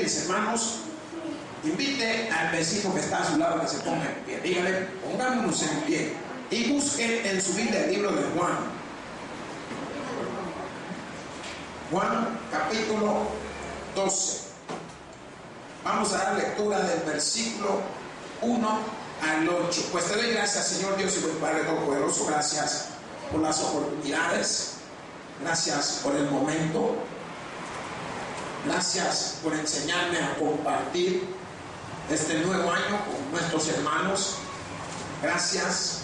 mis hermanos, invite al vecino que está a su lado que se ponga en pie. Dígale, pongámonos en pie. Y busquen en su Biblia el libro de Juan. Juan capítulo 12. Vamos a dar lectura del versículo 1 al 8. Pues te doy gracias, Señor Dios y Padre Todopoderoso. Gracias por las oportunidades. Gracias por el momento. Gracias por enseñarme a compartir este nuevo año con nuestros hermanos. Gracias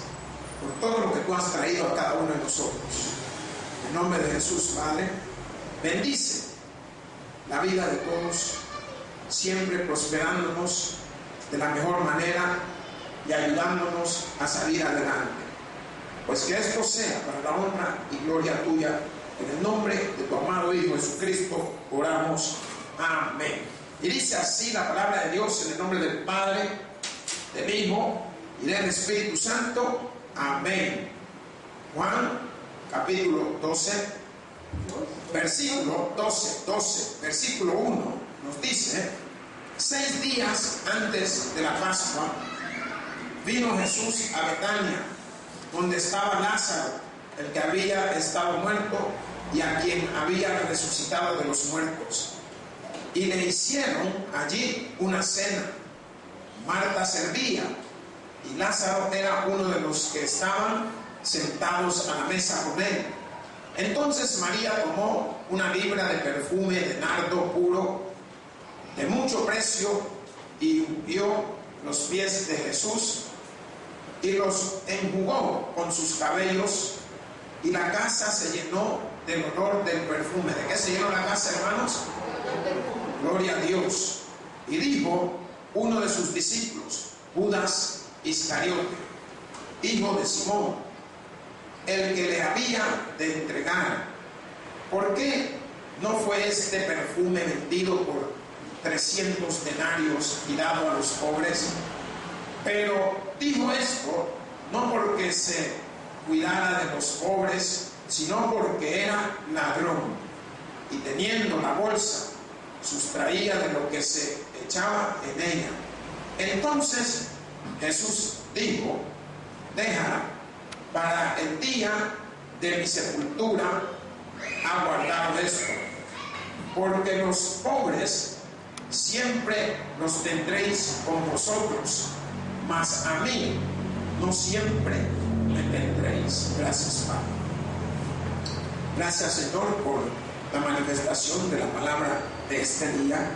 por todo lo que tú has traído a cada uno de nosotros. En nombre de Jesús, Padre, bendice la vida de todos, siempre prosperándonos de la mejor manera y ayudándonos a salir adelante. Pues que esto sea para la honra y gloria tuya. En el nombre de tu amado Hijo Jesucristo oramos. Amén. Y dice así la palabra de Dios en el nombre del Padre, del Hijo y del Espíritu Santo. Amén. Juan capítulo 12, versículo 12, versículo 1 nos dice: 6 días antes de la Pascua vino Jesús a Betania, donde estaba Lázaro, el que había estado muerto y a quien había resucitado de los muertos. Y le hicieron allí una cena. Marta servía y Lázaro era uno de los que estaban sentados a la mesa con él. Entonces María tomó una libra de perfume de nardo puro de mucho precio y ungió los pies de Jesús y los enjugó con sus cabellos, y la casa se llenó del olor del perfume. ¿De qué se llenó la casa, hermanos? Gloria a Dios. Y dijo uno de sus discípulos, Judas Iscariote, hijo de Simón, el que le había de entregar: ¿por qué no fue este perfume vendido por 300 denarios y dado a los pobres? Pero dijo esto no porque se cuidara de los pobres, sino porque era ladrón, y teniendo la bolsa sustraía de lo que se echaba en ella. Entonces Jesús dijo: déjala, para el día de mi sepultura ha guardado esto, porque los pobres siempre los tendréis con vosotros, mas a mí no siempre me tendréis. Gracias, Padre. Gracias, Señor, por la manifestación de la palabra de este día.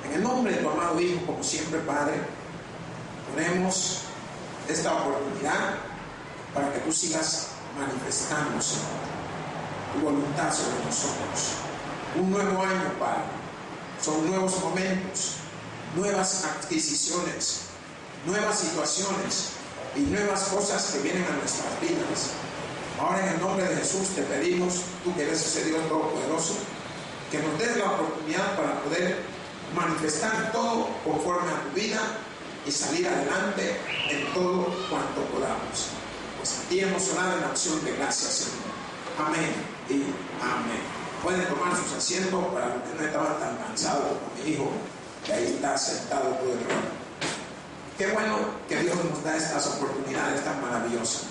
En el nombre de tu amado Hijo, como siempre, Padre, ponemos esta oportunidad para que tú sigas manifestando, Señor, tu voluntad sobre nosotros. Un nuevo año, Padre. Son nuevos momentos, nuevas adquisiciones, nuevas situaciones y nuevas cosas que vienen a nuestras vidas. Ahora, en el nombre de Jesús, te pedimos, tú que eres ese Dios todopoderoso, que nos des la oportunidad para poder manifestar todo conforme a tu vida y salir adelante en todo cuanto podamos. Pues a ti hemos orado en acción de gracias, Señor. Amén y amén. Pueden tomar sus asientos para los que no estaban tan cansados como mi hijo, que ahí está sentado todo el rato. Qué bueno que Dios nos da estas oportunidades tan maravillosas.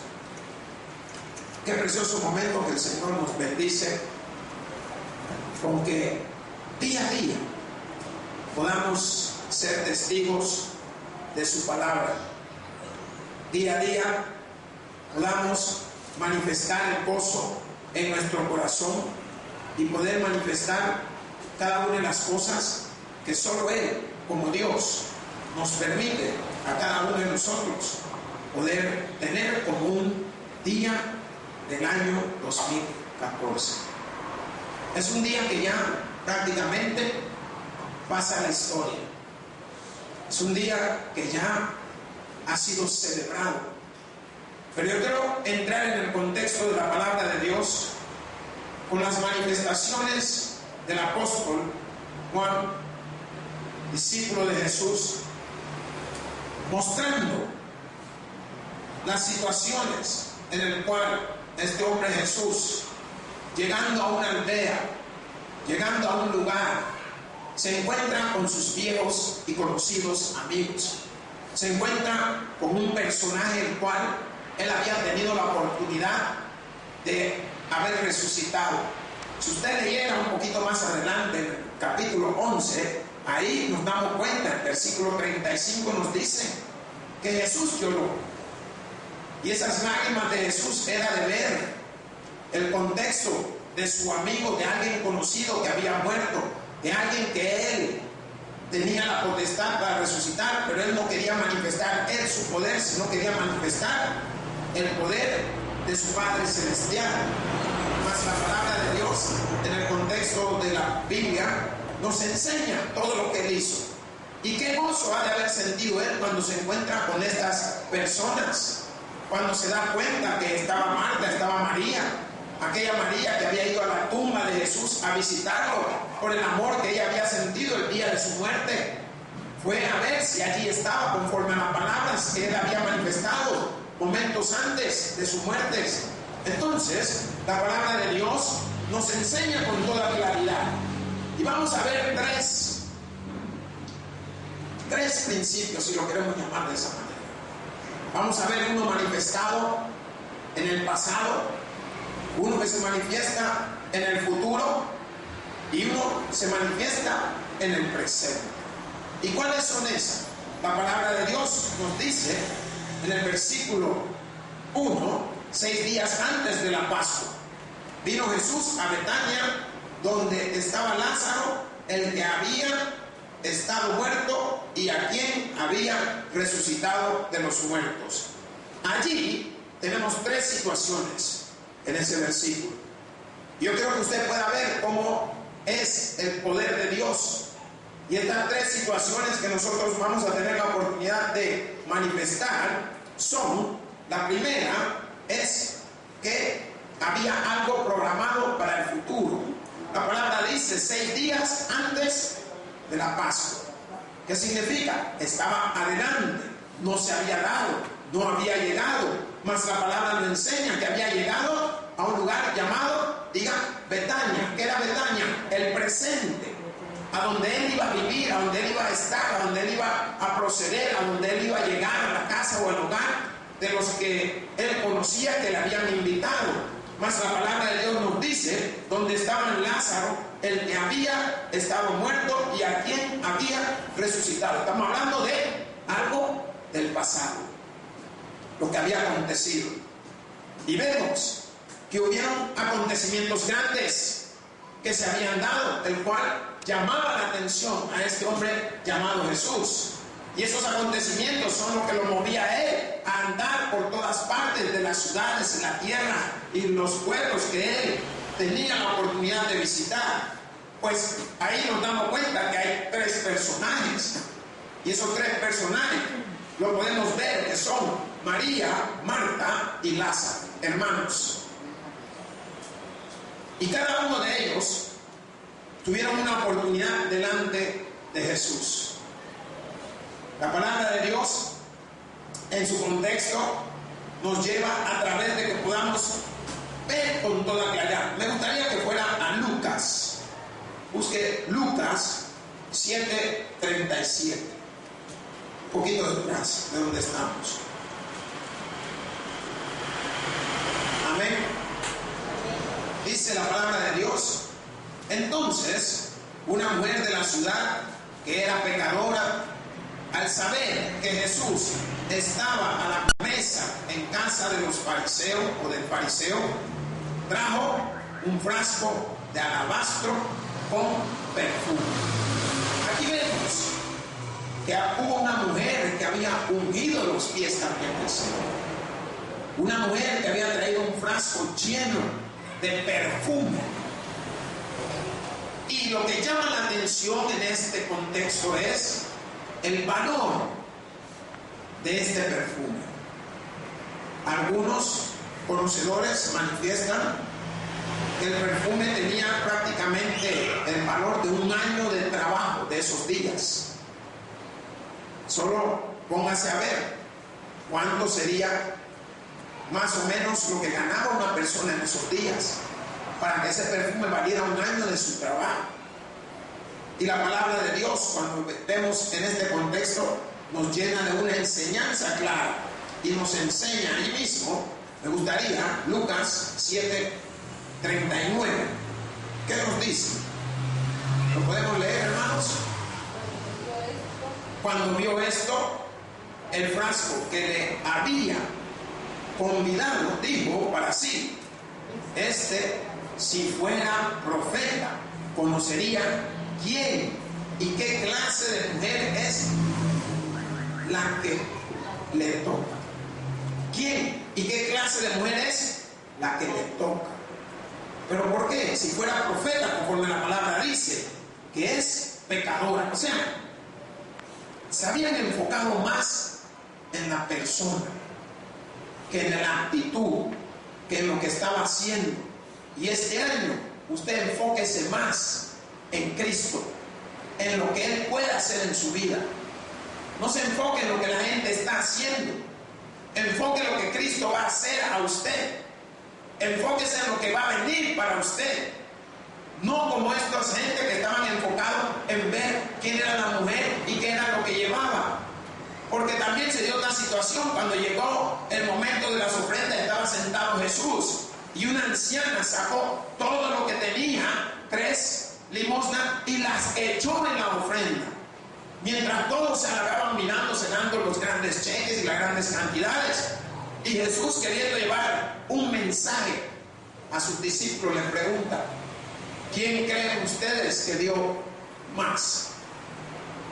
Qué precioso momento que el Señor nos bendice con que día a día podamos ser testigos de su palabra. Día a día podamos manifestar el gozo en nuestro corazón y poder manifestar cada una de las cosas que solo Él, como Dios, nos permite a cada uno de nosotros poder tener como un día del año 2014. Es un día que ya prácticamente pasa a la historia. Es un día que ya ha sido celebrado. Pero yo quiero entrar en el contexto de la palabra de Dios con las manifestaciones del apóstol Juan, discípulo de Jesús, mostrando las situaciones en el cual este hombre Jesús, llegando a una aldea, llegando a un lugar, se encuentra con sus viejos y conocidos amigos. Se encuentra con un personaje el cual él había tenido la oportunidad de haber resucitado. Si usted leyera un poquito más adelante, en el capítulo 11, ahí nos damos cuenta, el versículo 35 nos dice que Jesús lloró. Y esas lágrimas de Jesús era de ver el contexto de su amigo, de alguien conocido que había muerto, de alguien que él tenía la potestad para resucitar, pero él no quería manifestar él su poder, sino quería manifestar el poder de su Padre Celestial. Mas la palabra de Dios, en el contexto de la Biblia, nos enseña todo lo que él hizo. Y qué gozo ha de haber sentido él cuando se encuentra con estas personas, cuando se da cuenta que estaba Marta, estaba María, aquella María que había ido a la tumba de Jesús a visitarlo por el amor que ella había sentido el día de su muerte. Fue a ver si allí estaba conforme a las palabras que él había manifestado momentos antes de su muerte. Entonces, la palabra de Dios nos enseña con toda claridad. Y vamos a ver tres principios, si lo queremos llamar de esa manera. Vamos a ver uno manifestado en el pasado, uno que se manifiesta en el futuro y uno se manifiesta en el presente. ¿Y cuáles son esas? La palabra de Dios nos dice en el versículo 1, 6 días antes de la Pascua, vino Jesús a Betania, donde estaba Lázaro, el que había estado muerto y a quien había resucitado de los muertos. Allí tenemos tres situaciones en ese versículo. Yo creo que usted pueda ver cómo es el poder de Dios. Y estas tres situaciones que nosotros vamos a tener la oportunidad de manifestar son: la primera es que había algo programado para el futuro. La palabra dice 6 días antes de la Pascua. ¿Qué significa? Estaba adelante, no se había dado, no había llegado, mas la palabra nos enseña que había llegado a un lugar llamado, diga, Betania. ¿Qué era Betania? El presente, a donde él iba a vivir, a donde él iba a estar, a donde él iba a proceder, a donde él iba a llegar, a la casa o al hogar de los que él conocía que le habían invitado. Mas la palabra de Dios nos dice donde estaba Lázaro, el que había estado muerto y a quien había resucitado. Estamos hablando de algo del pasado, lo que había acontecido. Y vemos que hubieron acontecimientos grandes que se habían dado, el cual llamaba la atención a este hombre llamado Jesús. Y esos acontecimientos son lo que lo movía a él a andar por todas partes de las ciudades, en la tierra y los pueblos que él tenía la oportunidad de visitar. Pues ahí nos damos cuenta que hay tres personajes. Y esos tres personajes lo podemos ver que son María, Marta y Lázaro, hermanos. Y cada uno de ellos tuvieron una oportunidad delante de Jesús. La palabra de Dios, en su contexto, nos lleva a través de que podamos ver con toda claridad. Me gustaría que fuera a Lucas. Busque Lucas 7:37. Un poquito detrás de donde estamos. Amén. Dice la palabra de Dios: entonces, una mujer de la ciudad que era pecadora, al saber que Jesús estaba a la mesa en casa de los fariseos o del fariseo, trajo un frasco de alabastro con perfume. Aquí vemos que hubo una mujer que había ungido los pies también del Señor. Una mujer que había traído un frasco lleno de perfume. Y lo que llama la atención en este contexto es el valor de este perfume. Algunos conocedores manifiestan que el perfume tenía prácticamente el valor de un año de trabajo de esos días. Solo póngase a ver cuánto sería más o menos lo que ganaba una persona en esos días para que ese perfume valiera un año de su trabajo. Y la palabra de Dios, cuando vemos en este contexto, nos llena de una enseñanza clara y nos enseña ahí mismo. Me gustaría, Lucas 7:39. ¿Qué nos dice? ¿Lo podemos leer, hermanos? Cuando vio esto, el frasco que le había convidado, dijo para sí: si fuera profeta, conocería quién y qué clase de mujer es la que le toca. ¿Quién y qué clase de mujer es la que le toca? ¿Pero por qué? Si fuera profeta, conforme la palabra dice, que es pecadora. O sea, se habían enfocado más en la persona que en la actitud, que en lo que estaba haciendo. Y este año usted enfóquese más en Cristo, en lo que Él puede hacer en su vida. No se enfoque en lo que la gente está haciendo. Enfoque en lo que Cristo va a hacer a usted. Enfóquese en lo que va a venir para usted. No como estos gente que estaban enfocados en ver quién era la mujer y qué era lo que llevaba. Porque también se dio una situación cuando llegó el momento de las ofrendas. Estaba sentado Jesús y una anciana sacó todo lo que tenía, 3 limosnas, y las echó en la ofrenda. Mientras todos se alargaban mirando, cenando los grandes cheques y las grandes cantidades. Y Jesús, queriendo llevar un mensaje a sus discípulos, les pregunta: ¿quién creen ustedes que dio más?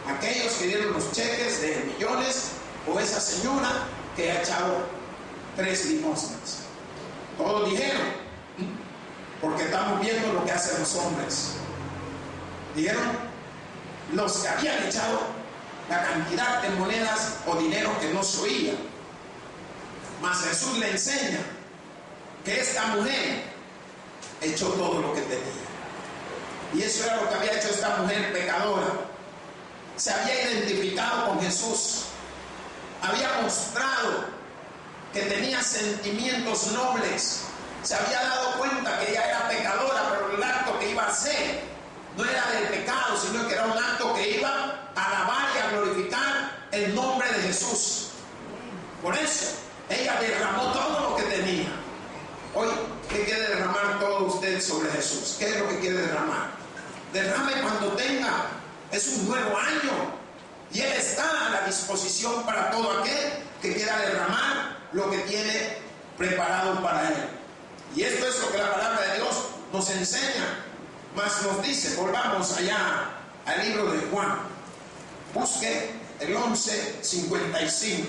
¿Aquellos que dieron los cheques de millones o esa señora que ha echado 3 limosnas? Todos dijeron, porque estamos viendo lo que hacen los hombres. Dijeron los que habían echado la cantidad de monedas o dinero que no se oía. Mas Jesús le enseña que esta mujer echó todo lo que tenía. Y eso era lo que había hecho esta mujer pecadora. Se había identificado con Jesús. Había mostrado que tenía sentimientos nobles. Se había dado cuenta que ella era pecadora, pero el acto que iba a hacer no era del pecado, sino que era un acto que iba a alabar y a glorificar el nombre de Jesús. Por eso ella derramó todo lo que tenía. Hoy, ¿qué quiere derramar todo usted sobre Jesús? ¿Qué es lo que quiere derramar? Derrame cuando tenga. Es un nuevo año y Él está a la disposición para todo aquel que quiera derramar lo que tiene preparado para Él. Y esto es lo que la palabra de Dios nos enseña. Mas nos dice, volvamos allá al libro de Juan. Busque el 11:55.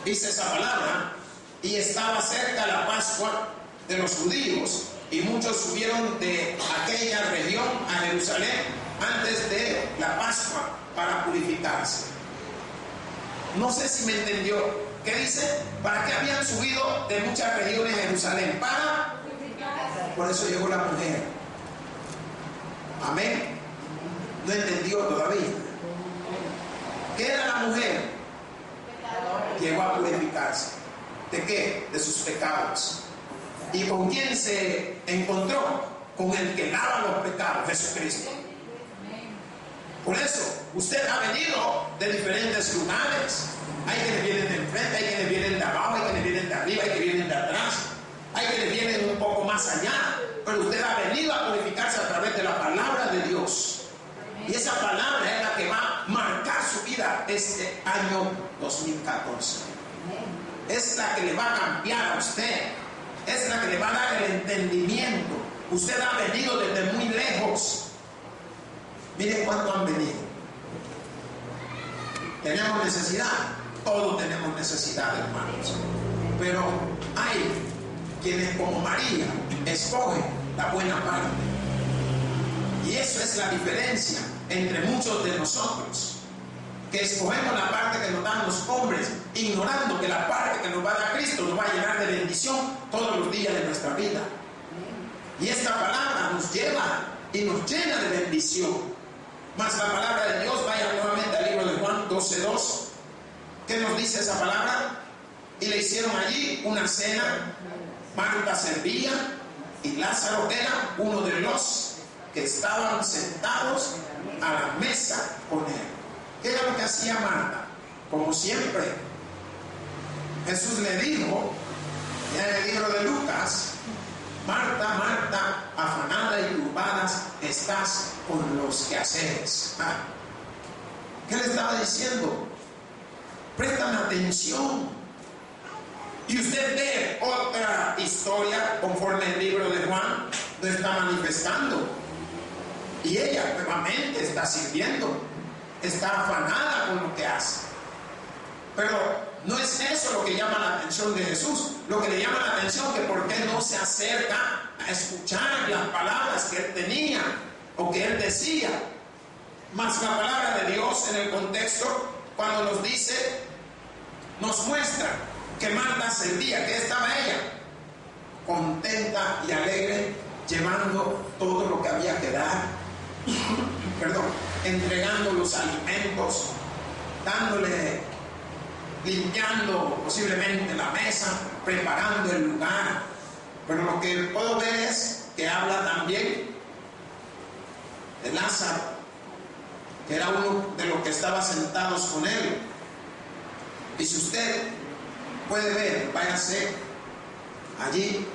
Dice esa palabra: y estaba cerca la Pascua de los judíos, y muchos subieron de aquella región a Jerusalén antes de la Pascua para purificarse. No sé si me entendió. ¿Qué dice? ¿Para qué habían subido de muchas regiones a Jerusalén? Para purificarse. Por eso llegó la mujer. Amén. No entendió todavía. ¿Qué era la mujer? Llegó a purificarse. ¿De qué? De sus pecados. ¿Y con quién se encontró? Con el que lava los pecados, Jesucristo. Por eso, usted ha venido de diferentes lugares. Hay quienes vienen de enfrente, hay quienes vienen de abajo, hay quienes vienen de arriba, hay quienes vienen de atrás, hay quienes vienen un poco más allá. Pero usted ha venido a purificarse a través de la palabra de Dios. Y esa palabra es la que va a marcar su vida este año 2014. Es la que le va a cambiar a usted. Es la que le va a dar el entendimiento. Usted ha venido desde muy lejos. Miren cuánto han venido. ¿Tenemos necesidad? Todos tenemos necesidad, hermanos. Pero hay quienes, como María, escogen la buena parte. Y eso es la diferencia entre muchos de nosotros, que escogemos la parte que nos dan los hombres, ignorando que la parte que nos va a dar Cristo nos va a llenar de bendición todos los días de nuestra vida. Y esta palabra nos lleva y nos llena de bendición. Mas la palabra de Dios, vaya nuevamente al libro de Juan 12:2. ¿Qué nos dice esa palabra? Y le hicieron allí una cena. Marta servía y Lázaro era uno de los que estaban sentados a la mesa con él. ¿Qué era lo que hacía Marta? Como siempre, Jesús le dijo, en el libro de Lucas, Marta, Marta, afanada y turbada estás con los quehaceres. ¿Qué le estaba diciendo? Prestan atención. Y usted ve otra historia conforme el libro de Juan lo está manifestando. Y ella nuevamente está sirviendo, está afanada con lo que hace. Pero no es eso lo que llama la atención de Jesús. Lo que le llama la atención es que por qué no se acerca a escuchar las palabras que él tenía o que él decía. Mas la palabra de Dios en el contexto, cuando nos dice, nos muestra que Marta servía, que estaba ella contenta y alegre, llevando todo lo que había que dar, entregando los alimentos, dándole, limpiando posiblemente la mesa, preparando el lugar. Pero lo que puedo ver es que habla también de Lázaro, que era uno de los que estaba sentados con él. Y si usted puede ver, váyase allí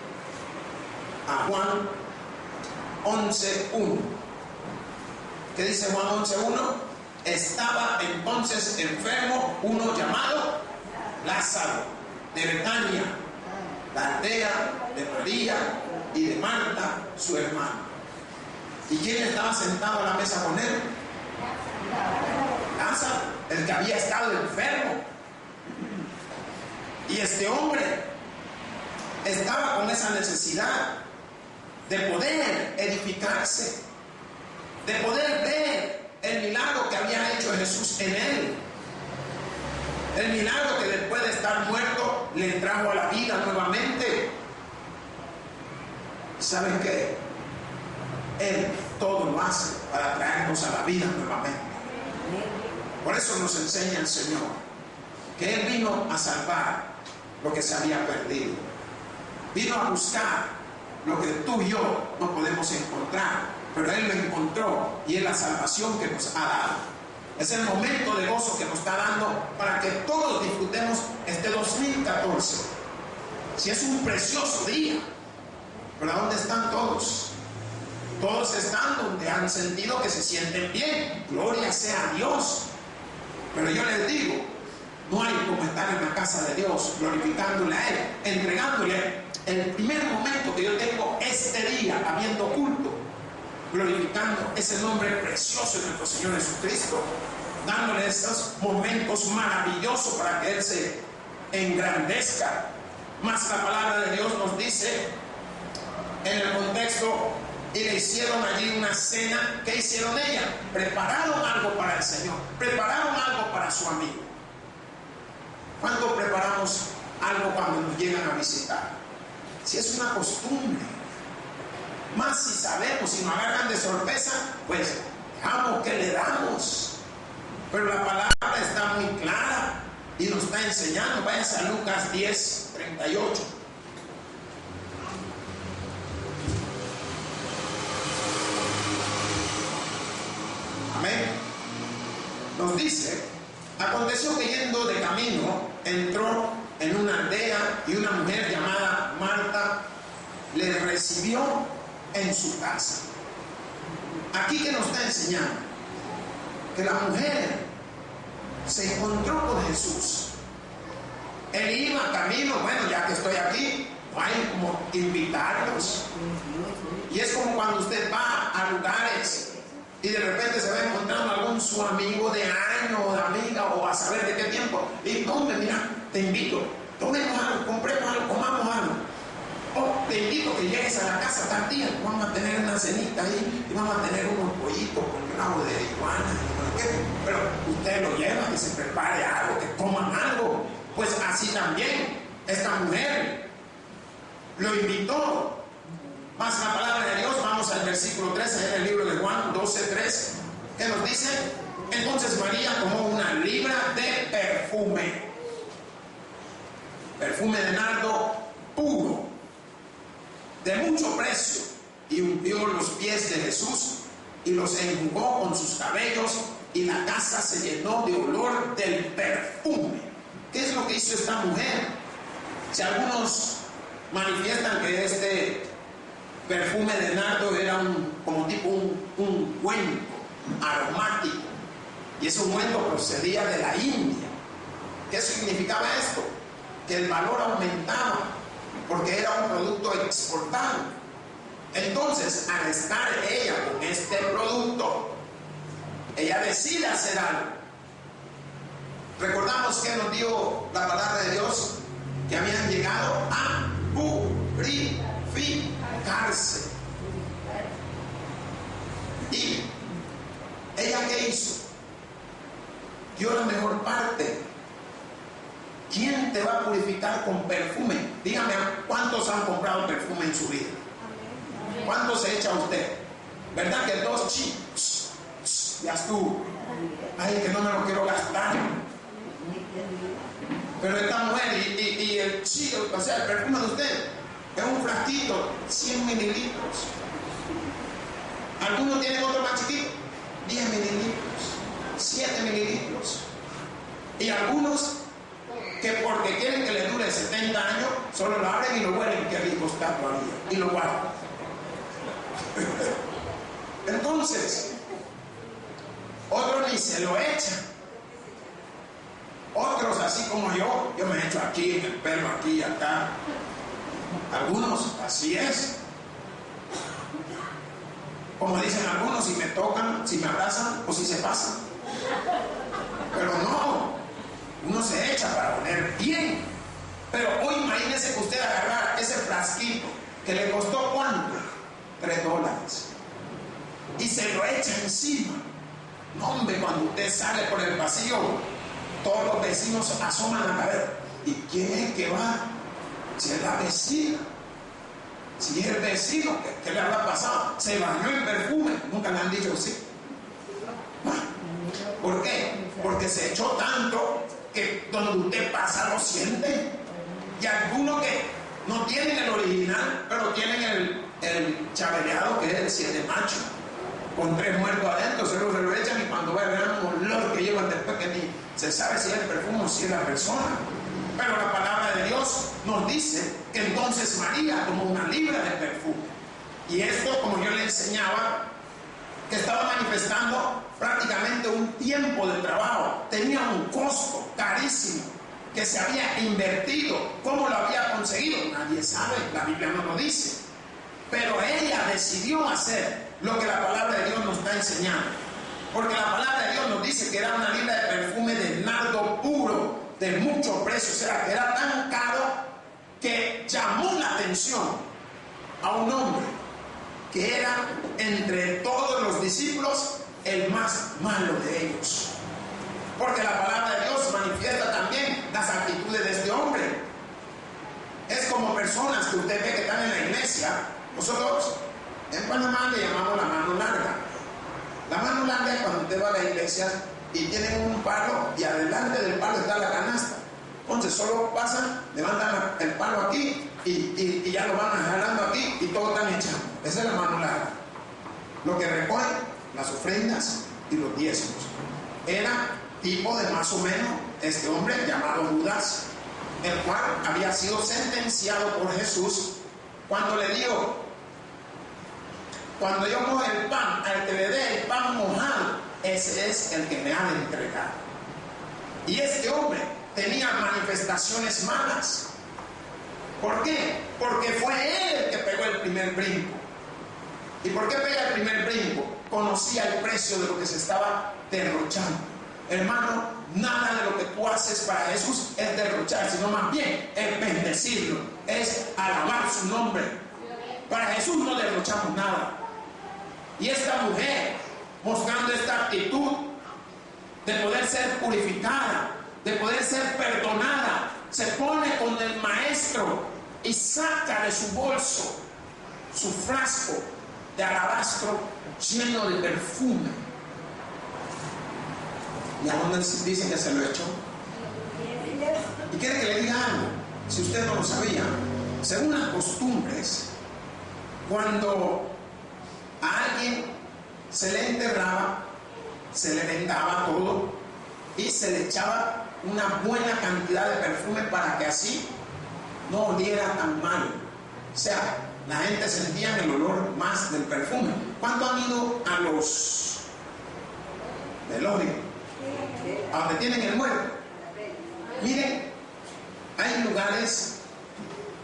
a Juan 11:1. ¿Qué dice Juan 11:1? Estaba entonces enfermo uno llamado Lázaro, de Betania, la aldea de María y de Marta, su hermana. ¿Y quién estaba sentado a la mesa con él? Lázaro, el que había estado enfermo. Y este hombre estaba con esa necesidad de poder edificarse, de poder ver el milagro que había hecho Jesús en él. El milagro que después de estar muerto le trajo a la vida nuevamente. ¿Saben qué? Él todo lo hace para traernos a la vida nuevamente. Por eso nos enseña el Señor que Él vino a salvar lo que se había perdido. Vino a buscar lo que tú y yo no podemos encontrar, pero Él lo encontró y es la salvación que nos ha dado. Es el momento de gozo que nos está dando para que todos disfrutemos este 2014. Si es un precioso día, pero ¿dónde están todos? Todos están donde han sentido que se sienten bien. Gloria sea a Dios. Pero yo les digo, no hay como estar en la casa de Dios, glorificándole a Él, entregándole el primer momento que yo tengo este día, habiendo culto, glorificando ese nombre precioso de nuestro Señor Jesucristo, dándole esos momentos maravillosos para que Él se engrandezca. Más la palabra de Dios nos dice en el contexto, y le hicieron allí una cena. ¿Qué hicieron ella? Prepararon algo para el Señor, prepararon algo para su amigo. ¿Cuándo preparamos algo cuando nos llegan a visitar? Si es una costumbre, más si sabemos, si nos agarran de sorpresa, pues dejamos que le damos. Pero la palabra está muy clara y nos está enseñando. Váyanse a Lucas 10:38. Amén. Nos dice: aconteció que yendo de camino entró en una aldea y una mujer llamada Marta le recibió en su casa. Aquí que nos está enseñando que la mujer se encontró con Jesús. Él iba camino, bueno, ya que estoy aquí, hay como invitarlos. Y es como cuando usted va a lugares y de repente se va encontrando algún su amigo de año o de amiga o a saber de qué tiempo. Y ¿dónde? Mira, te invito, tomemos algo, compremos algo, comamos algo. O te invito a que llegues a la casa tal día, vamos a tener una cenita ahí y vamos a tener unos pollitos con rabo de iguana. Pero usted lo lleva, que se prepare algo, que coman algo. Pues así también esta mujer lo invitó. Más la palabra de Dios, vamos al versículo 13 en el libro de Juan 12:3, que nos dice: entonces María tomó una libra de perfume de nardo puro, de mucho precio, y ungió los pies de Jesús y los enjugó con sus cabellos, y la casa se llenó de olor del perfume. ¿Qué es lo que hizo esta mujer? Si algunos manifiestan que este perfume de nardo era como tipo un ungüento aromático, y ese ungüento procedía de la India. ¿Qué significaba esto? Que el valor aumentaba porque era un producto exportado. Entonces, al estar ella con este producto, ella decide hacer algo. Recordamos que nos dio la palabra de Dios que habían llegado a purificarse. Y ella, ¿qué hizo? Dio la mejor parte. ¿Quién te va a purificar con perfume? Dígame, ¿cuántos han comprado perfume en su vida? ¿Cuántos se echa usted? ¿Verdad que dos ya estuvo? Ay, que no me lo quiero gastar. Pero esta mujer y el o sea, el perfume de usted es un frasquito, 100 mililitros. Algunos tienen otro más chiquito, 10 mililitros, 7 mililitros. Y algunos que porque quieren que le dure 70 años, solo lo abren y lo huelen, que rico está todavía, y lo guardan. Entonces, otros ni se lo echan. Otros, así como yo me echo aquí, en el pelo, aquí y acá. Algunos, así es. Como dicen algunos, si me tocan, si me abrazan o si se pasan. Pero no, uno se echa para oler bien. Pero hoy imagínese que usted agarrara ese frasquito que le costó ¿cuánto? $3. Y se lo echa encima. No, hombre, cuando usted sale por el pasillo, todos los vecinos asoman la cabeza. ¿Y quién es que va? Si es la vecina. Si es el vecino, ¿qué le habrá pasado? Se bañó en perfume. Nunca le han dicho así. ¿Por qué? Porque se echó tanto que donde usted pasa lo siente. Y algunos que no tienen el original, pero tienen el chabeleado, que es el 7 macho, con 3 muertos adentro, se lo echan, y cuando vean un olor que llevan después, que ni se sabe si es el perfume o si es la persona. Pero la palabra de Dios nos dice que entonces María tomó una libra de perfume. Y esto, como yo le enseñaba, que estaba manifestando prácticamente un tiempo de trabajo. Tenía un costo carísimo que se había invertido. ¿Cómo lo había conseguido? Nadie sabe, la Biblia no lo dice. Pero ella decidió hacer lo que la palabra de Dios nos está enseñando. Porque la palabra de Dios nos dice que era una libra de perfume de nardo puro, de mucho precio. O sea, que era tan caro que llamó la atención a un hombre que era entre todos los discípulos el más malo de ellos. Porque la palabra de Dios manifiesta también las actitudes de este hombre. Es como personas que usted ve que están en la iglesia. Nosotros en Panamá le llamamos la mano larga. La mano larga es cuando usted va a la iglesia y tienen un palo y adelante del palo está la canasta. Entonces solo pasan, levantan el palo aquí y ya lo van jalando aquí y todo están echando. Esa es la mano larga. Lo que recogen las ofrendas y los diezmos. Era tipo de más o menos este hombre llamado Judas, el cual había sido sentenciado por Jesús cuando le dijo: cuando yo moje el pan, al que le dé el pan mojado, ese es el que me ha de entregar. Y este hombre tenía manifestaciones malas. ¿Por qué? Porque fue él el que pegó el primer brinco. ¿Y por qué pega el primer brinco? Conocía el precio de lo que se estaba derrochando. Hermano, nada de lo que tú haces para Jesús es derrochar, sino más bien es bendecirlo, es alabar su nombre. Para Jesús no derrochamos nada. Y esta mujer, mostrando esta actitud de poder ser purificada, de poder ser perdonada, se pone con el maestro y saca de su bolso su frasco de alabastro lleno de perfume. ¿Y a dónde dicen que se lo echó? Y quiere que le diga algo, si usted no lo sabía. Según las costumbres, cuando a alguien se le enterraba, se le vendaba todo y se le echaba una buena cantidad de perfume para que así no oliera tan mal. O sea, la gente sentía el olor más del perfume. ¿Cuánto han ido a los velorios? A donde tienen el muerto. Miren, hay lugares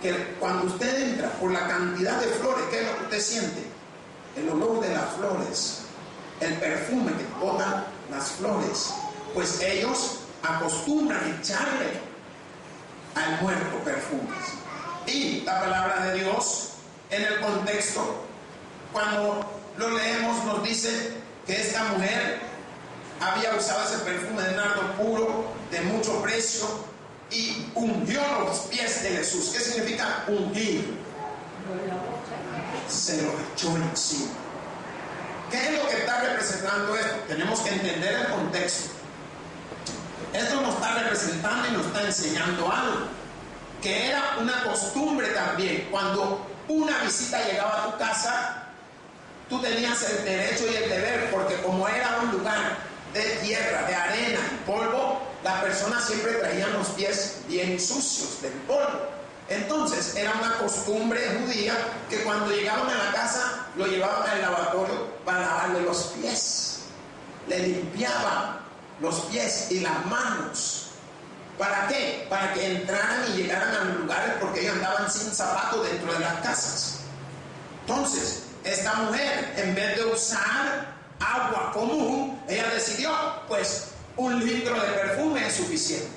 que cuando usted entra, por la cantidad de flores, ¿qué es lo que usted siente? El olor de las flores, el perfume que botan las flores. Pues ellos acostumbran echarle al muerto perfumes. Y la palabra de Dios, en el contexto, cuando lo leemos, nos dice que esta mujer había usado ese perfume de nardo puro, de mucho precio, y ungió los pies de Jesús. ¿Qué significa ungir? Se lo echó encima. ¿Qué es lo que está representando esto? Tenemos que entender el contexto. Esto nos está representando y nos está enseñando algo, que era una costumbre también. Cuando una visita llegaba a tu casa, tú tenías el derecho y el deber, porque como era un lugar de tierra, de arena y polvo, las personas siempre traían los pies bien sucios del polvo. Entonces era una costumbre judía que cuando llegaban a la casa lo llevaban al lavatorio para lavarle los pies. Le limpiaban los pies y las manos. ¿Para qué? Para que entraran y llegaran a los lugares, porque ellos andaban sin zapatos dentro de las casas. Entonces, esta mujer, en vez de usar agua común, ella decidió, pues, 1 litro de perfume es suficiente.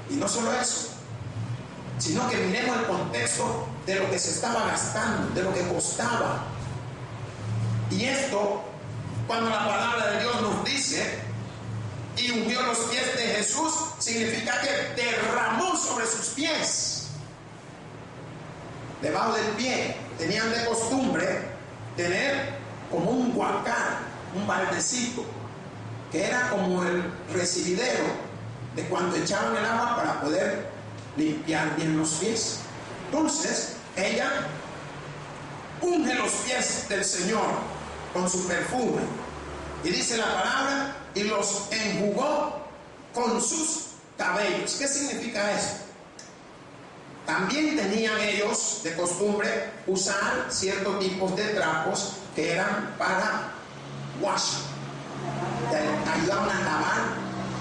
Y no solo eso, sino que miremos el contexto de lo que se estaba gastando, de lo que costaba. Y esto, cuando la palabra de Dios nos dice, y ungió los pies de Jesús, significa que derramó sobre sus pies. Debajo del pie tenían de costumbre tener como un guacal, un baldecito, que era como el recibidero de cuando echaban el agua para poder limpiar bien los pies. Entonces ella unge los pies del Señor con su perfume, y dice la palabra, y los enjugó con sus cabellos. ¿Qué significa eso? También tenían ellos de costumbre usar ciertos tipos de trapos que eran para wash, que ayudaban a lavar,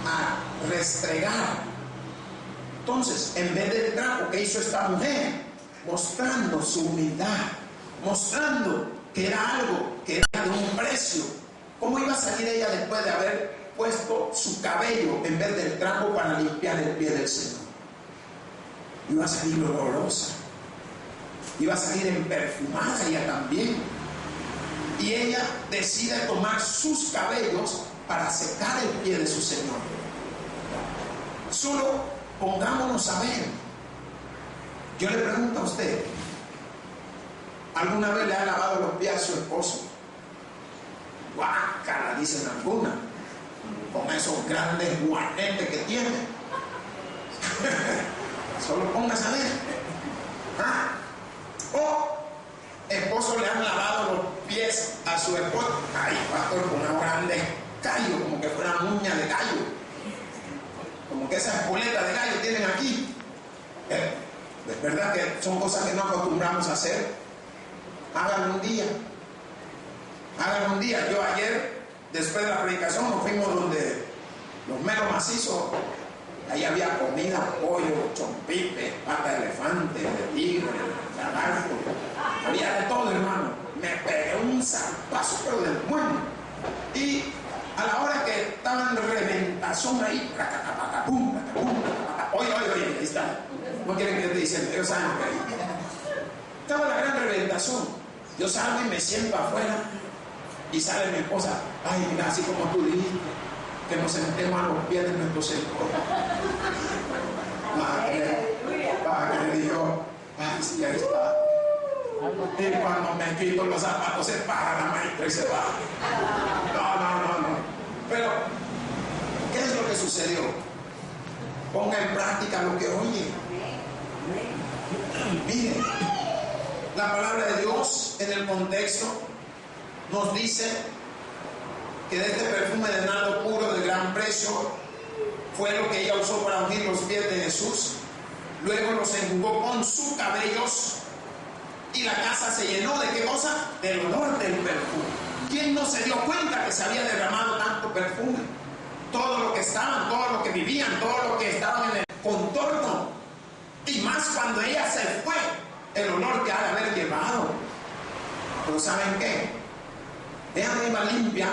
a restregar. Entonces, en vez del trapo que hizo esta mujer, mostrando su humildad, mostrando que era algo que era de un precio, ¿cómo iba a salir ella después de haber puesto su cabello en vez del trapo para limpiar el pie del Señor? Iba a salir olorosa, iba a salir perfumada ella también. Y ella decide tomar sus cabellos para secar el pie de su Señor. Solo pongámonos a ver. Yo le pregunto a usted, ¿alguna vez le ha lavado los pies a su esposo? Guácala, dicen algunas, con esos grandes guanetes que tiene. Solo póngase a ver. O esposo le han lavado los pies a su esposa. Ay, pastor, con unos grandes callos, como que fueran uñas de gallo, como que esas boletas de gallo tienen aquí. Es verdad que son cosas que no acostumbramos a hacer. Háganlo un día. Háganlo un día. Yo ayer, después de la predicación, nos fuimos donde los meros macizos. Ahí había comida, pollo, chompipe, pata de elefante, de tigre, de lagarto. Había de todo, hermano. Me pegué un zapazo, pero del bueno. Y a la hora que estaban de reventazón ahí, oye, ahí está. No quieren que yo te diciendo, ellos saben que ahí estaba la gran reventazón. Yo salgo y me siento afuera, y sale mi esposa. Ay, mira, así como tú dijiste, que nos sentemos a los pies de nuestro Señor. Padre, le dijo, ay, sí, ahí está. Y cuando me quito los zapatos, se para la maestra y se va. No. Pero, ¿qué es lo que sucedió? Ponga en práctica lo que oye. Mire, La palabra de Dios en el contexto nos dice que de este perfume de nardo puro de gran precio fue lo que ella usó para ungir los pies de Jesús. Luego los enjugó con sus cabellos y la casa se llenó de ¿qué cosa? Del olor del perfume. ¿Quién no se dio cuenta que se había derramado tanto perfume? Todo lo que estaban, todo lo que vivían, todo lo que estaban en el contorno. Y más cuando ella se fue, el olor que ha de haber llevado. Pero ¿saben qué? Ella no iba limpia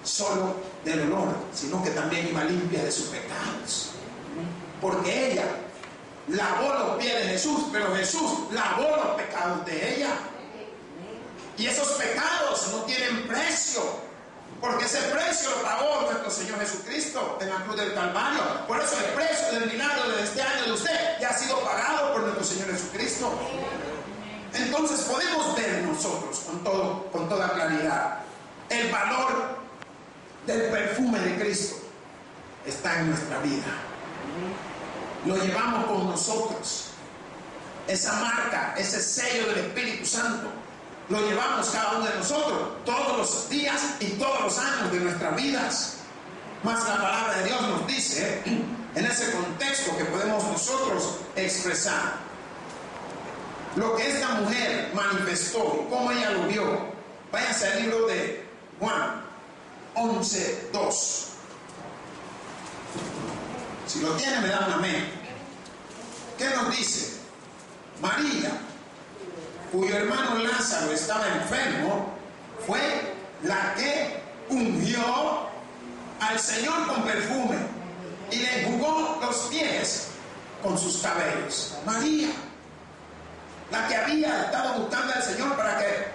solo del olor, sino que también iba limpia de sus pecados. Porque ella lavó los pies de Jesús, pero Jesús lavó los pecados de ella. Y esos pecados no tienen precio, porque ese precio lo pagó nuestro Señor Jesucristo en la cruz del Calvario. Por eso el precio del milagro de este año de usted ya ha sido pagado por nuestro Señor Jesucristo. Entonces podemos ver nosotros con toda claridad el valor del perfume de Cristo está en nuestra vida. Lo llevamos con nosotros. Esa marca, ese sello del Espíritu Santo, lo llevamos cada uno de nosotros todos los días y todos los años de nuestras vidas. Más la palabra de Dios nos dice en ese contexto que podemos nosotros expresar lo que esta mujer manifestó, cómo ella lo vio. Váyanse al libro de Juan 11:2. Si lo tienen, me dan un amén. ¿Qué nos dice? María, cuyo hermano Lázaro estaba enfermo, fue la que ungió al Señor con perfume y le enjugó los pies con sus cabellos. María, la que había estado buscando al Señor para que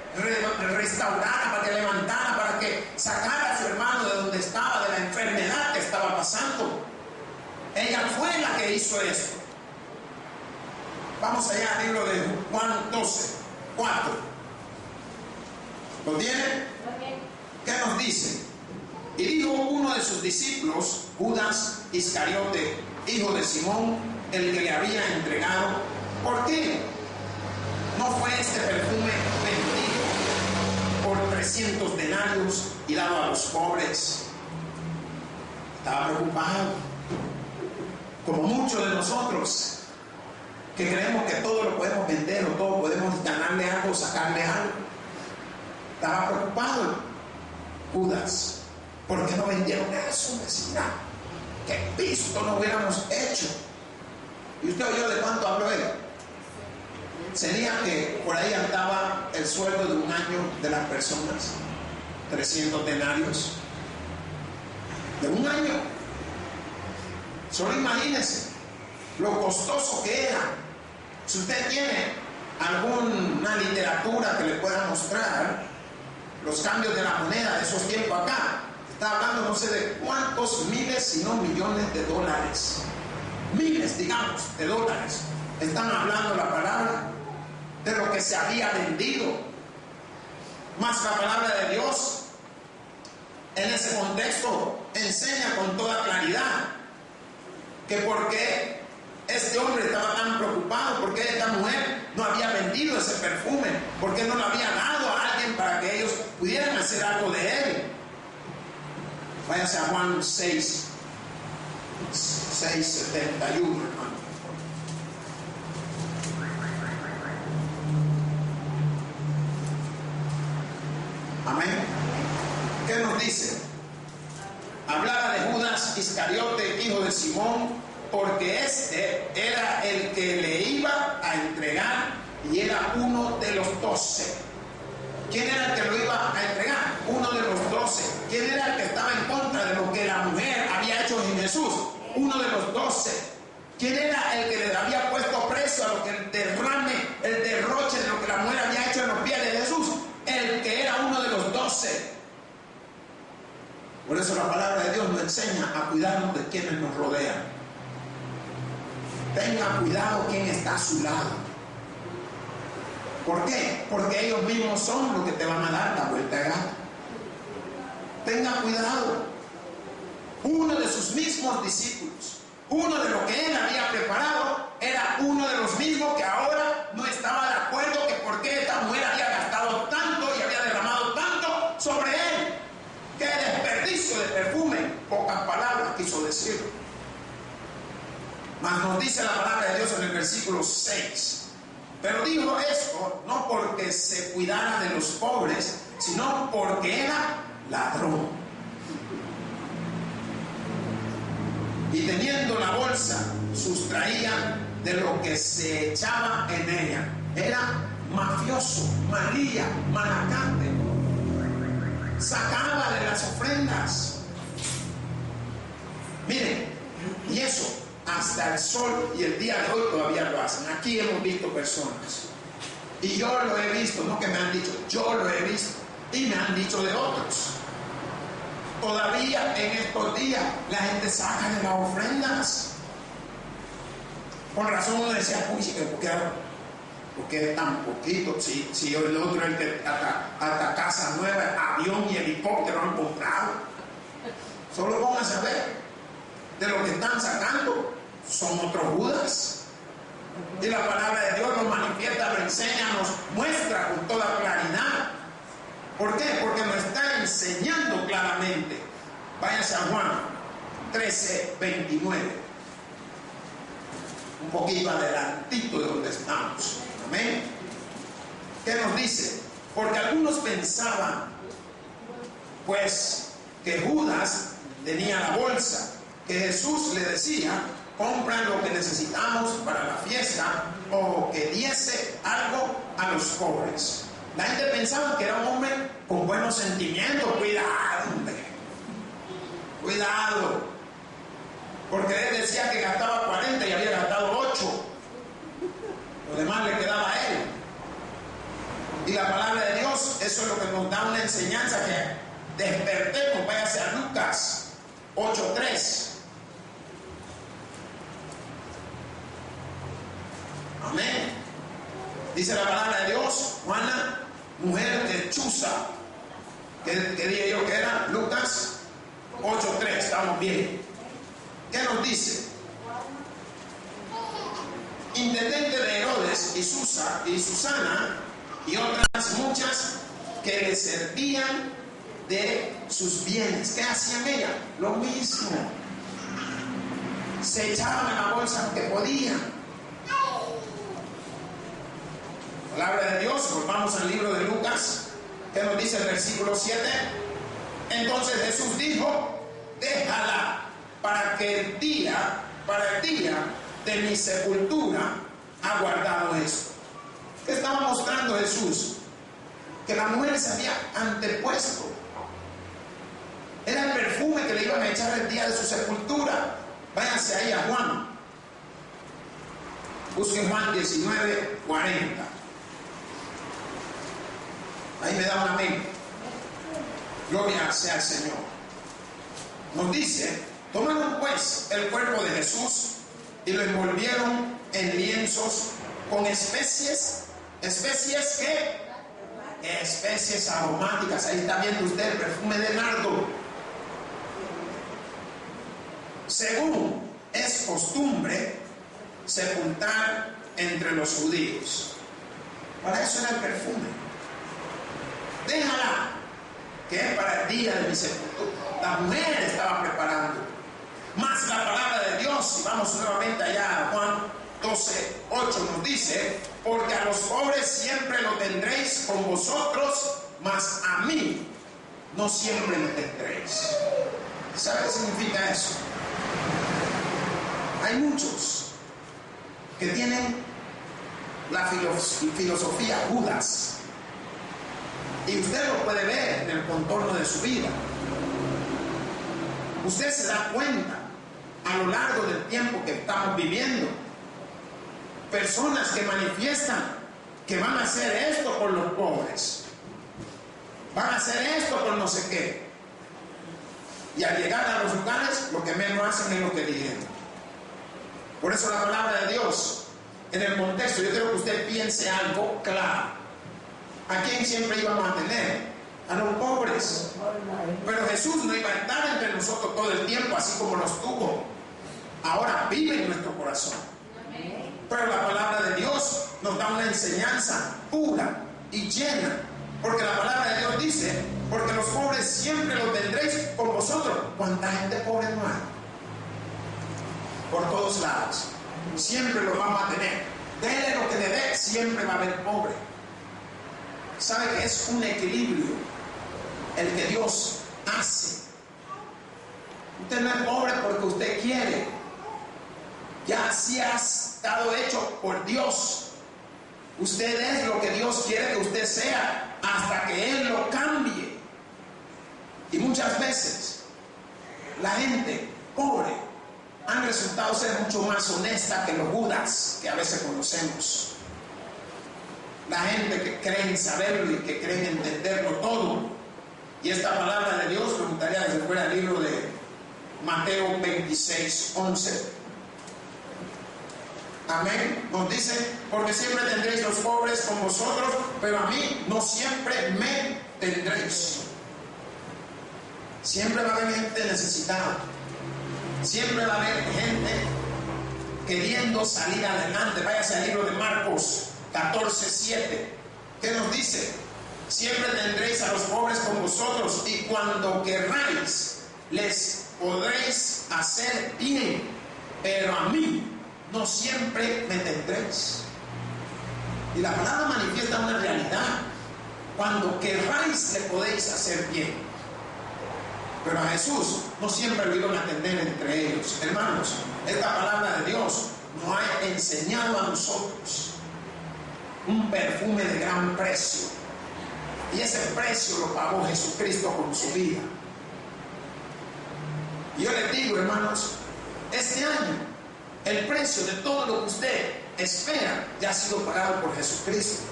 restaurara, para que levantara, para que sacara a su hermano de donde estaba, de la enfermedad que estaba pasando. Ella fue la que hizo esto. Vamos allá al libro de Juan 12:4. ¿Lo tienen? ¿Qué nos dice? Y dijo uno de sus discípulos, Judas Iscariote, hijo de Simón, el que le había entregado, ¿por qué no fue este perfume vendido por 300 denarios y dado a los pobres? Estaba preocupado, como muchos de nosotros, que creemos que todo lo podemos vender o todo podemos ganarle algo, sacarle algo. Estaba preocupado Judas. ¿Por qué no vendieron eso, vecina? ¿Qué pisto no hubiéramos hecho? ¿Y usted oyó de cuánto habló él? Sería que por ahí andaba el sueldo de un año de las personas, 300 denarios de un año. Solo imagínense lo costoso que era. Si usted tiene alguna literatura que le pueda mostrar los cambios de la moneda de esos tiempos acá, está hablando no sé de cuántos miles, si no millones de dólares. Miles, digamos, de dólares. Están hablando la palabra de lo que se había vendido. Más la palabra de Dios en ese contexto enseña con toda claridad que por qué este hombre estaba tan preocupado, por qué esta mujer no había vendido ese perfume, por qué no lo había dado a alguien para que ellos pudieran hacer algo de él. Váyase a Juan 6:71, hermano. Amén. ¿Qué nos dice? Hablaba de Judas Iscariote, hijo de Simón, porque este era el que le iba a entregar y era uno de los 12. ¿Quién era el que lo iba a entregar? Uno de los 12. ¿Quién era el que estaba en contra de lo que la mujer había hecho en Jesús? Uno de los 12. ¿Quién era el que le había puesto precio a lo que el derrame, el derroche de lo que la mujer había hecho en los pies de Jesús? El que era uno de los 12. Por eso la palabra de Dios nos enseña a cuidarnos de quienes nos rodean. Tenga cuidado quién está a su lado. ¿Por qué? Porque ellos mismos son los que te van a dar la vuelta de gana. Tenga cuidado. Uno de sus mismos discípulos, uno de lo que él había preparado, era uno de los mismos que ahora no estaba de acuerdo que por qué Mas nos dice la palabra de Dios en el versículo 6. Pero dijo esto no porque se cuidara de los pobres, sino porque era ladrón. Y teniendo la bolsa, sustraía de lo que se echaba en ella. Era mafioso, malilla, malacante. Sacaba de las ofrendas. Miren, y eso hasta el sol y el día de hoy todavía lo hacen. Aquí hemos visto personas, y yo lo he visto, no que me han dicho, yo lo he visto y me han dicho de otros. Todavía en estos días la gente saca de las ofrendas. Con razón uno decía, uy, porque es tan poquito, si el otro el que hasta casa nueva, avión y helicóptero han comprado. Solo pónganse a ver, de lo que están sacando son otros Judas. Y la palabra de Dios nos manifiesta, nos enseña, nos muestra con toda claridad. ¿Por qué? Porque nos está enseñando claramente. Váyanse a Juan 13:29. Un poquito adelantito de donde estamos. Amén. ¿Qué nos dice? Porque algunos pensaban, pues, que Judas tenía la bolsa, que Jesús le decía, compra lo que necesitamos para la fiesta, o que diese algo a los pobres. La gente pensaba que era un hombre con buenos sentimientos. Cuidado, hombre. Cuidado. Porque él decía que gastaba 40 y había gastado 8. Lo demás le quedaba a él. Y la palabra de Dios, eso es lo que nos da una enseñanza, que despertemos. Váyase a Lucas 8:3. Amén. Dice la palabra de Dios, Juana, mujer de Chuza. ¿Qué dije yo que era? Lucas 8:3, estamos bien. ¿Qué nos dice? Intendente de Herodes y Susana y otras muchas que le servían de sus bienes. ¿Qué hacían ellas? Lo mismo. Se echaban en la bolsa que podían. Palabra de Dios, volvamos al libro de Lucas, que nos dice el versículo 7. Entonces Jesús dijo, déjala, para el día de mi sepultura ha guardado esto. ¿Qué estaba mostrando Jesús? Que la mujer se había antepuesto. Era el perfume que le iban a echar el día de su sepultura. Váyanse ahí a Juan. Busquen Juan 19:40. Ahí me da un amén. Gloria sea al Señor. Nos dice, tomaron pues el cuerpo de Jesús y lo envolvieron en lienzos con especies aromáticas. Ahí está viendo usted el perfume de nardo. Según es costumbre sepultar entre los judíos. Para eso era el perfume. Déjala, que es para el día de mi sepultura. La mujer estaba preparando. Más la palabra de Dios, y vamos nuevamente allá a Juan 12:8, nos dice, porque a los pobres siempre lo tendréis con vosotros, mas a mí no siempre lo tendréis. ¿Sabe qué significa eso? Hay muchos que tienen la filosofía Judas. Y usted lo puede ver en el contorno de su vida. Usted se da cuenta a lo largo del tiempo que estamos viviendo. Personas que manifiestan que van a hacer esto por los pobres. Van a hacer esto por no sé qué. Y al llegar a los lugares, lo que menos hacen es lo que dijeron. Por eso la palabra de Dios, en el contexto, yo quiero que usted piense algo claro. ¿A quién siempre íbamos a tener? A los pobres. Pero Jesús no iba a estar entre nosotros todo el tiempo, así como los tuvo. Ahora vive en nuestro corazón. Pero la palabra de Dios nos da una enseñanza pura y llena. Porque la palabra de Dios dice, porque los pobres siempre los tendréis con vosotros. ¿Cuánta gente pobre no hay? Por todos lados. siempre lo va a mantener. Dele lo que le dé, siempre va a haber pobre. Sabe que es un equilibrio el que Dios hace. Usted no es pobre porque usted quiere. Ya así ha estado hecho por Dios. Usted es lo que Dios quiere que usted sea hasta que Él lo cambie. Y muchas veces la gente pobre han resultado ser mucho más honesta que los Judas que a veces conocemos. La gente que cree en saberlo y que cree en entenderlo todo. Y esta palabra de Dios, me gustaría que se fuera el libro de Mateo 26, 11. Amén. Nos dice, porque siempre tendréis los pobres con vosotros, pero a mí no siempre me tendréis. Siempre va a haber gente necesitada. Siempre va a haber gente queriendo salir adelante. Váyase al libro de Marcos 14, 7. ¿Qué nos dice? Siempre tendréis a los pobres con vosotros, y cuando querráis les podréis hacer bien, pero a mí no siempre me tendréis. Y la palabra manifiesta una realidad. Cuando querráis le podéis hacer bien, pero a Jesús no siempre lo iban a atender entre ellos. Hermanos, esta palabra de Dios nos ha enseñado a nosotros un perfume de gran precio, y ese precio lo pagó Jesucristo con su vida. Y yo les digo, hermanos, este año el precio de todo lo que usted espera ya ha sido pagado por Jesucristo.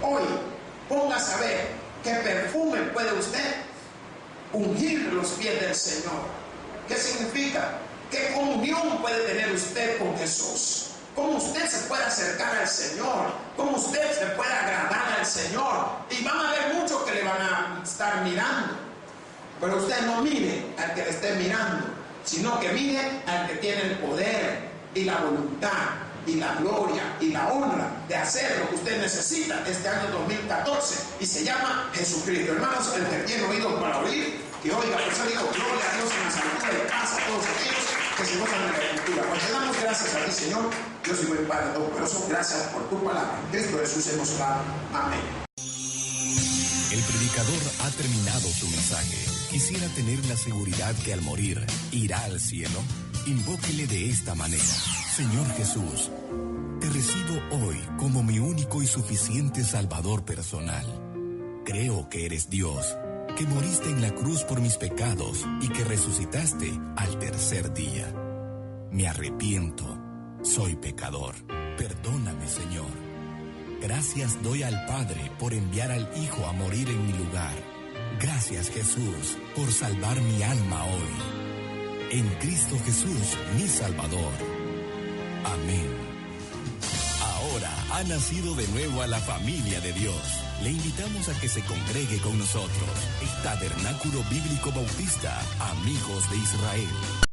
Hoy ponga a saber qué perfume puede usted ungir los pies del Señor. ¿Qué significa? ¿Qué comunión puede tener usted con Jesús? ¿Cómo usted se puede acercar al Señor? ¿Cómo usted se puede agradar al Señor? Y van a haber muchos que le van a estar mirando, pero usted no mire al que le esté mirando, sino que mire al que tiene el poder y la voluntad y la gloria y la honra de hacer lo que usted necesita este año 2014, y se llama Jesucristo. Hermanos, el que tiene oídos para oír, que oiga. Por eso digo, gloria a Dios en la salud y paz a todos aquellos que se gozan de la escritura. Pues te damos gracias a ti, Señor. Yo soy buen Padre Todopoderoso. Gracias por tu palabra. En Cristo Jesús hemos orado. Amén. El predicador ha terminado su mensaje. Quisiera tener la seguridad que al morir irá al cielo. Invóquele de esta manera: Señor Jesús, te recibo hoy como mi único y suficiente Salvador personal. Creo que eres Dios, que moriste en la cruz por mis pecados y que resucitaste al tercer día. Me arrepiento, soy pecador. Perdóname, Señor. Gracias doy al Padre por enviar al Hijo a morir en mi lugar. Gracias, Jesús, por salvar mi alma hoy. En Cristo Jesús, mi Salvador. Amén. Ahora ha nacido de nuevo a la familia de Dios. Le invitamos a que se congregue con nosotros. El Tabernáculo Bíblico Bautista, Amigos de Israel.